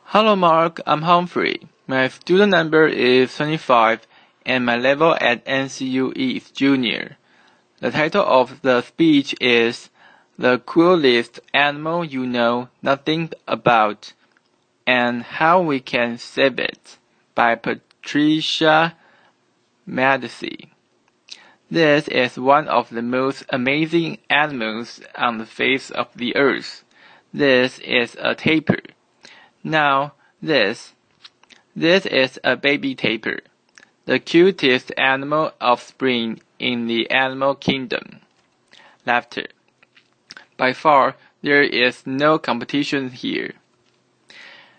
Hello Mark, I'm Humphrey. My student number is 25 and my level at NCUE is junior. The title of the speech is The Coolest Animal You Know Nothing About and How We Can Save It by Patricia, Medici. This is one of the most amazing animals on the face of the earth. This is a tapir. Now, this is a baby tapir, the cutest animal of spring in the animal kingdom. Laughter. By far, there is no competition here.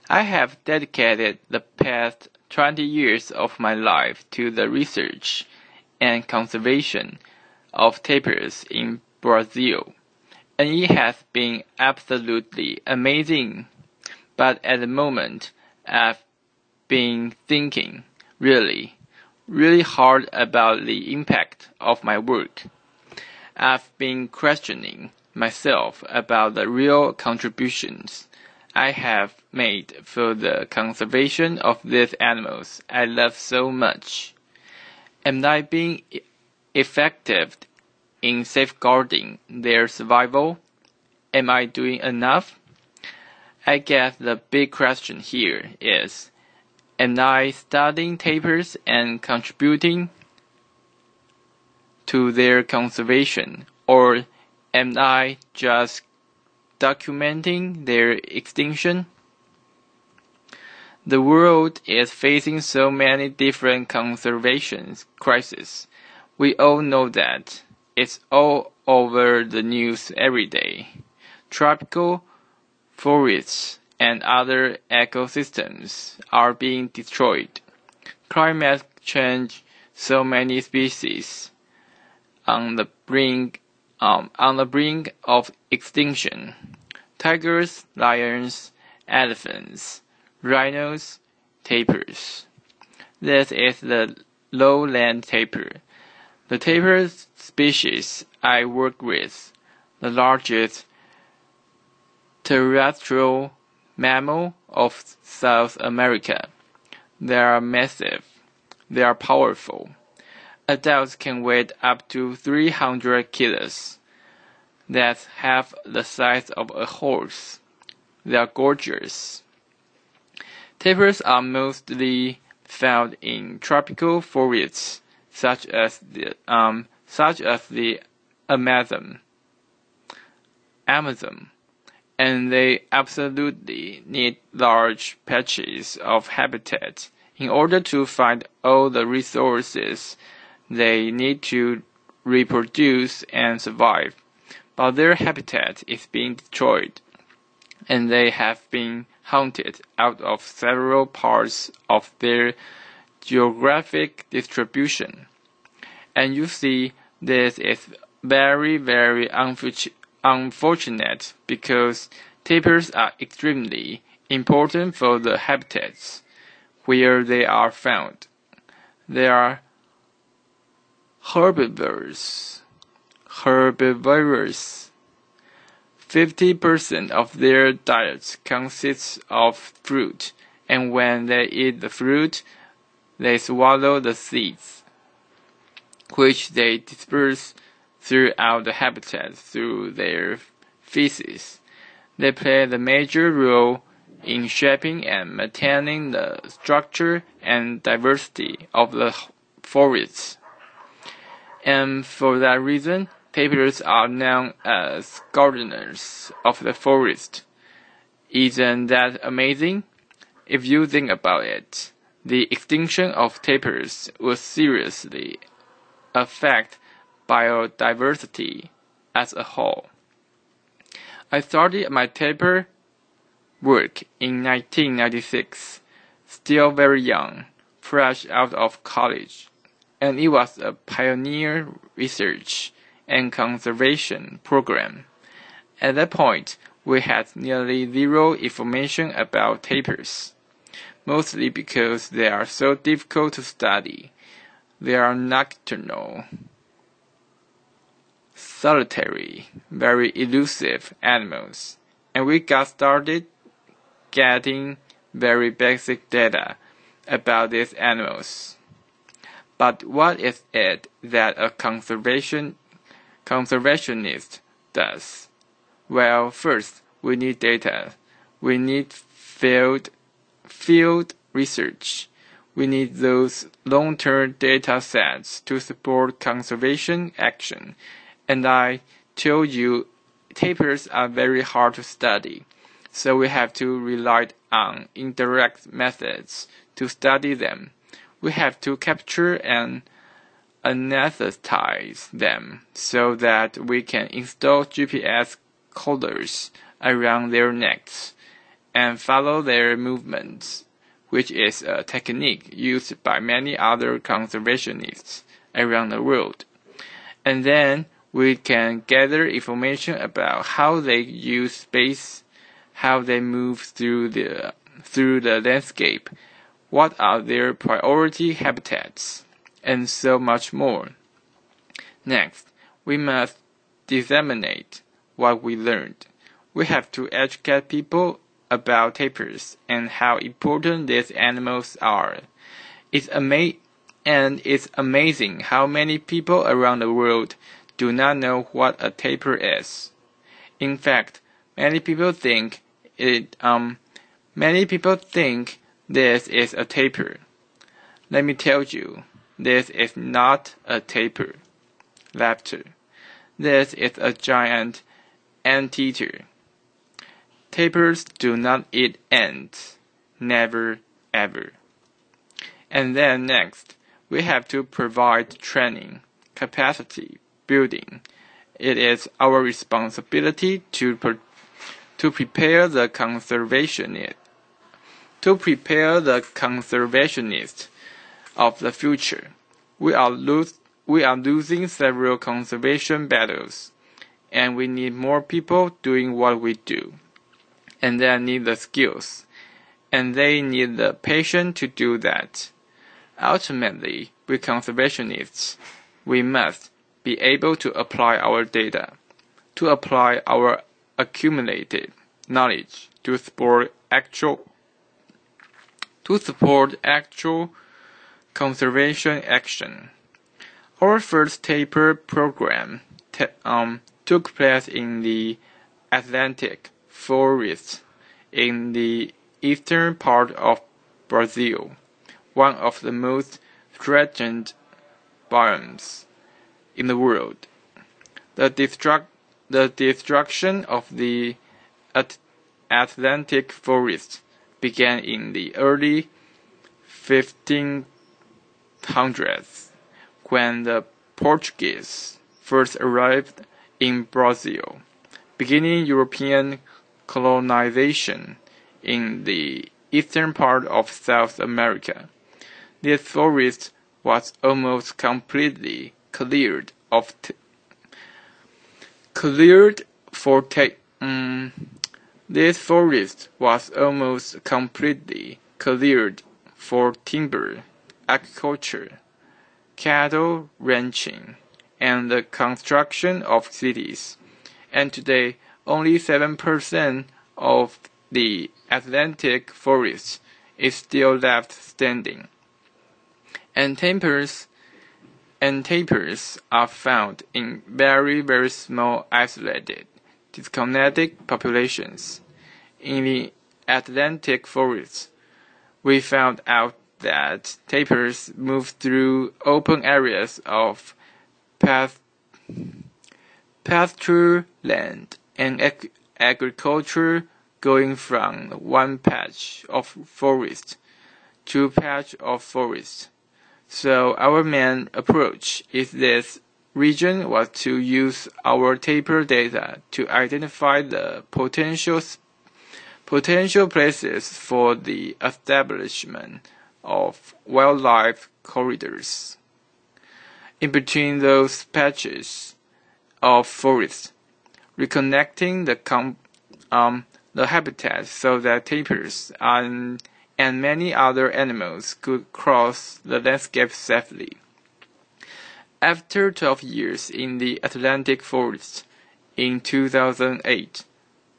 I have dedicated the past 20 years of my life to the research and conservation of tapirs in Brazil, and it has been absolutely amazing. But at the moment, I've been thinking really hard about the impact of my work. I've been questioning myself about the real contributions I have made for the conservation of these animals I love so much. Am I being effective in safeguarding their survival? Am I doing enough? I guess the big question here is, am I studying tapirs and contributing to their conservation, or am I just documenting their extinction? The world is facing so many different conservation crises. We all know that. It's all over the news every day. Tropical forests and other ecosystems are being destroyed. Climate change, so many species on the brink of extinction. Tigers, lions, elephants, rhinos, tapirs. This is the lowland tapir. The tapir species I work with, the largest terrestrial mammal of South America. They are massive. They are powerful. Adults can weigh up to 300 kilos. That's half the size of a horse. They are gorgeous. Tapirs are mostly found in tropical forests, such as the Amazon, and they absolutely need large patches of habitat in order to find all the resources they need to reproduce and survive. But their habitat is being destroyed, and they have been hunted out of several parts of their geographic distribution. And you see, this is very unfortunate because tapirs are extremely important for the habitats where they are found. They are herbivores. 50% of their diet consists of fruit, and when they eat the fruit, they swallow the seeds, which they disperse throughout the habitat through their feces. They play the major role in shaping and maintaining the structure and diversity of the forests. And for that reason, tapirs are known as gardeners of the forest. Isn't that amazing? If you think about it, the extinction of tapirs will seriously affect biodiversity as a whole. I started my tapir work in 1996, still very young, fresh out of college, and it was a pioneer research and conservation program. At that point, we had nearly zero information about tapirs, mostly because they are so difficult to study. They are nocturnal, solitary, very elusive animals, and we got started getting very basic data about these animals. But what is it that a conservationist does? Well, first, we need data. We need field research. We need those long-term data sets to support conservation action. And I told you, tapirs are very hard to study, so we have to rely on indirect methods to study them. We have to capture and anesthetize them so that we can install GPS collars around their necks and follow their movements, which is a technique used by many other conservationists around the world. And then we can gather information about how they use space, how they move through the landscape, what are their priority habitats, and so much more. Next, we must disseminate what we learned. We have to educate people about tapirs and how important these animals are. It's amazing how many people around the world do not know what a tapir is. In fact, many people think this is a tapir. Let me tell you, this is not a tapir. Laughter. This is a giant anteater. Tapirs do not eat ants. Never, ever. And then next, we have to provide training, capacity building. It is our responsibility to prepare the conservationists of the future. We are losing several conservation battles, and we need more people doing what we do. And they need the skills, and they need the patience to do that. Ultimately, we conservationists, we must be able to apply our data, to apply our accumulated knowledge to support actual conservation action. Our first tapir program took place in the Atlantic forest in the eastern part of Brazil, one of the most threatened biomes in the world. The destruction of the Atlantic forest began in the early 1500s when the Portuguese first arrived in Brazil, beginning European colonization in the eastern part of South America. This forest was almost completely cleared for timber, agriculture, cattle ranching, and the construction of cities. And today, only 7% of the Atlantic forest is still left standing. And tapirs are found in very, very small, isolated, disconnected populations. In the Atlantic forest, we found out that tapirs move through open areas of pasture land and agriculture, going from one patch of forest to patch of forest. So our main approach in this region was to use our tapir data to identify the potential places for the establishment of wildlife corridors. In between those patches of forest, reconnecting the habitat so that tapirs and many other animals could cross the landscape safely. After 12 years in the Atlantic forest, in 2008,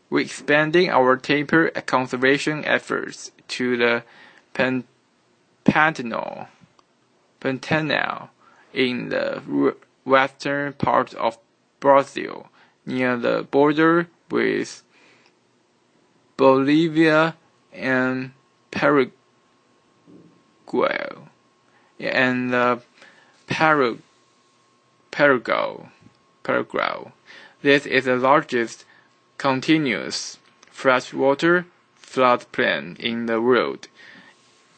we're expanding our taper conservation efforts to the Pantanal in the western part of Brazil, near the border with Bolivia and Paraguay, and Paraguay. This is the largest continuous freshwater floodplain in the world,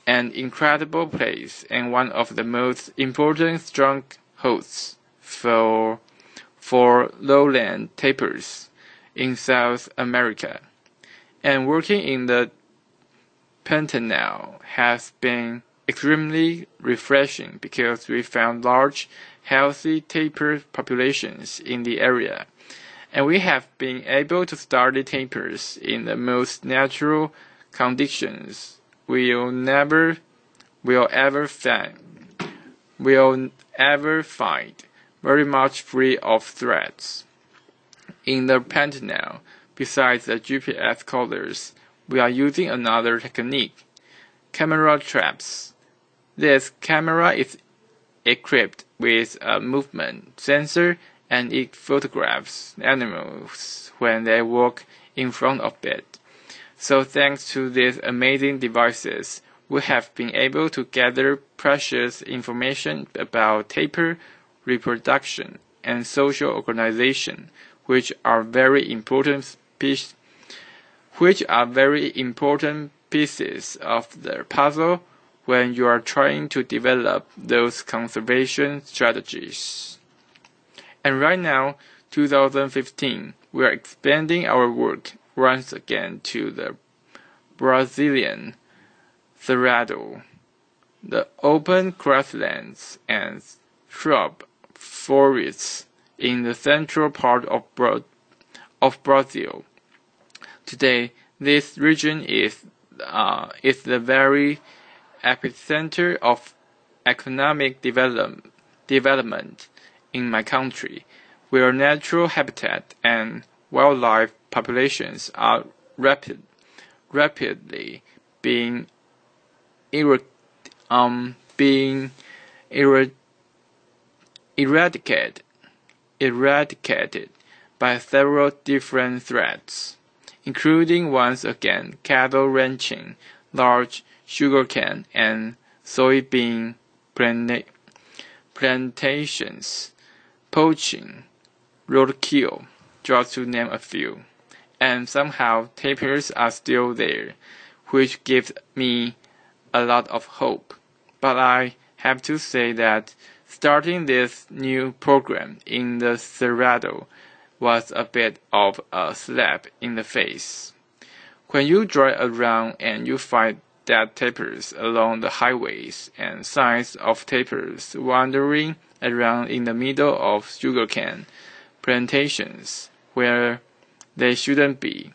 an incredible place and one of the most important strongholds for lowland tapirs in South America. And working in the Pantanal has been extremely refreshing because we found large, healthy tapir populations in the area, and we have been able to study tapirs in the most natural conditions we'll ever find, very much free of threats. In the Pantanal, besides the GPS collars, we are using another technique: camera traps. This camera is equipped with a movement sensor, and it photographs animals when they walk in front of it. So thanks to these amazing devices, we have been able to gather precious information about tapir reproduction and social organization, which are very important pieces of the puzzle when you are trying to develop those conservation strategies. And right now, 2015, we are expanding our work once again to the Brazilian Cerrado, the open grasslands and shrub forests in the central part of Brazil. Today, this region is the very epicenter of economic development in my country, where natural habitat and wildlife populations are rapidly being eradicated by several different threats, including once again cattle ranching, large sugarcane and soybean plantations, poaching, roadkill, just to name a few. And somehow tapirs are still there, which gives me a lot of hope. But I have to say that starting this new program in the Cerrado was a bit of a slap in the face. When you drive around and you find dead tapirs along the highways and signs of tapirs wandering around in the middle of sugarcane plantations where they shouldn't be,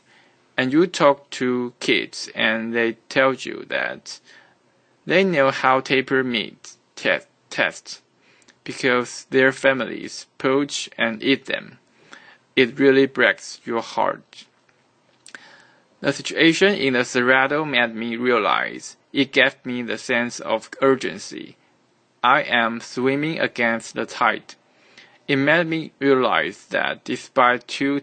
and you talk to kids and they tell you that they know how tapir meat tastes because their families poach and eat them, it really breaks your heart. The situation in the Cerrado made me realize, it gave me the sense of urgency. I am swimming against the tide. It made me realize that despite two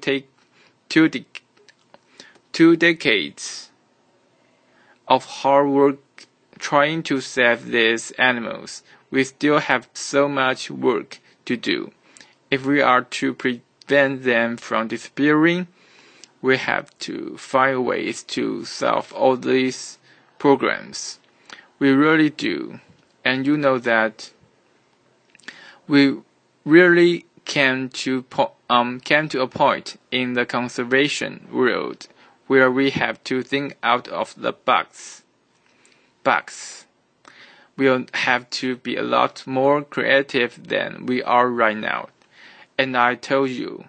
decades of hard work trying to save these animals, we still have so much work to do. If we are to prevent them from disappearing, we have to find ways to solve all these programs. We really do. And you know that we really came to a point in the conservation world where we have to think out of the box. We'll have to be a lot more creative than we are right now. And I told you,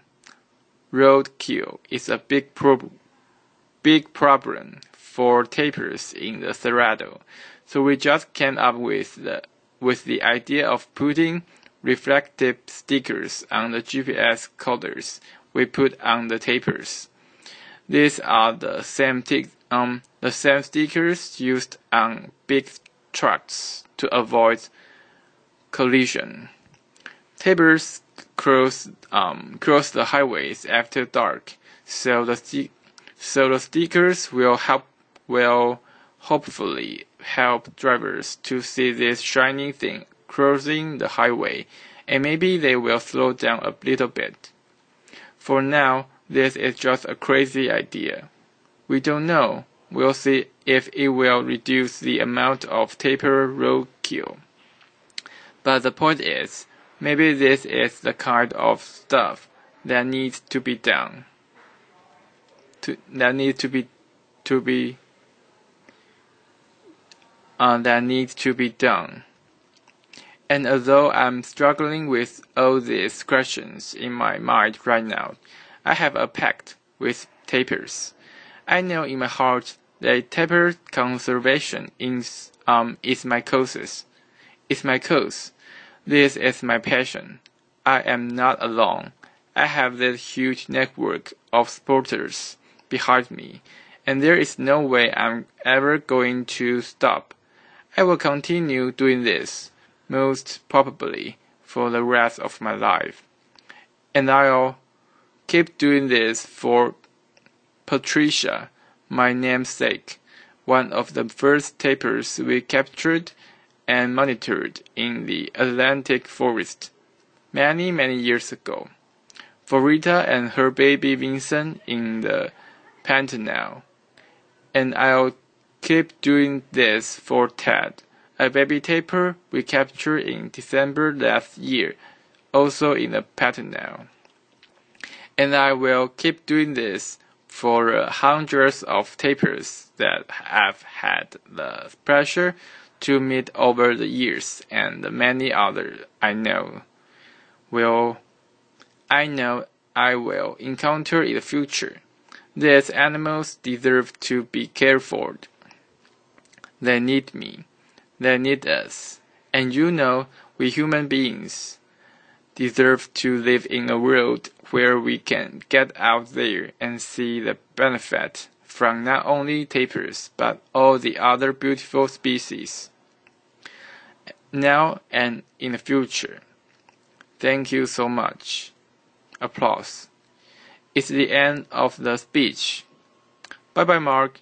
roadkill is a big problem for tapirs in the Cerrado. So we just came up with the idea of putting reflective stickers on the GPS collars we put on the tapirs. These are the same stickers used on big trucks to avoid collision. Tapers cross the highways after dark, so the stickers will hopefully help drivers to see this shining thing crossing the highway, and maybe they will slow down a little bit. For now, this is just a crazy idea. We don't know. We'll see if it will reduce the amount of taper roadkill. But the point is, maybe this is the kind of stuff that needs to be done. That needs to be done. And although I'm struggling with all these questions in my mind right now, I have a pact with tapers. I know in my heart that taper conservation is my cause. This is my passion. I am not alone. I have this huge network of supporters behind me, and there is no way I'm ever going to stop. I will continue doing this, most probably for the rest of my life. And I'll keep doing this for Patricia, my namesake, one of the first tapers we captured and monitored in the Atlantic forest many, many years ago. For Rita and her baby Vincent in the Pantanal. And I'll keep doing this for Ted, a baby tapir we captured in December last year, also in the Pantanal. And I will keep doing this for hundreds of tapirs that I've had the pleasure to meet over the years, and many others I know I will encounter in the future. These animals deserve to be cared for. They need me. They need us. And we human beings deserve to live in a world where we can get out there and see the benefit from not only tapirs, but all the other beautiful species, now and in the future. Thank you so much. Applause. It's the end of the speech. Bye bye, Mark.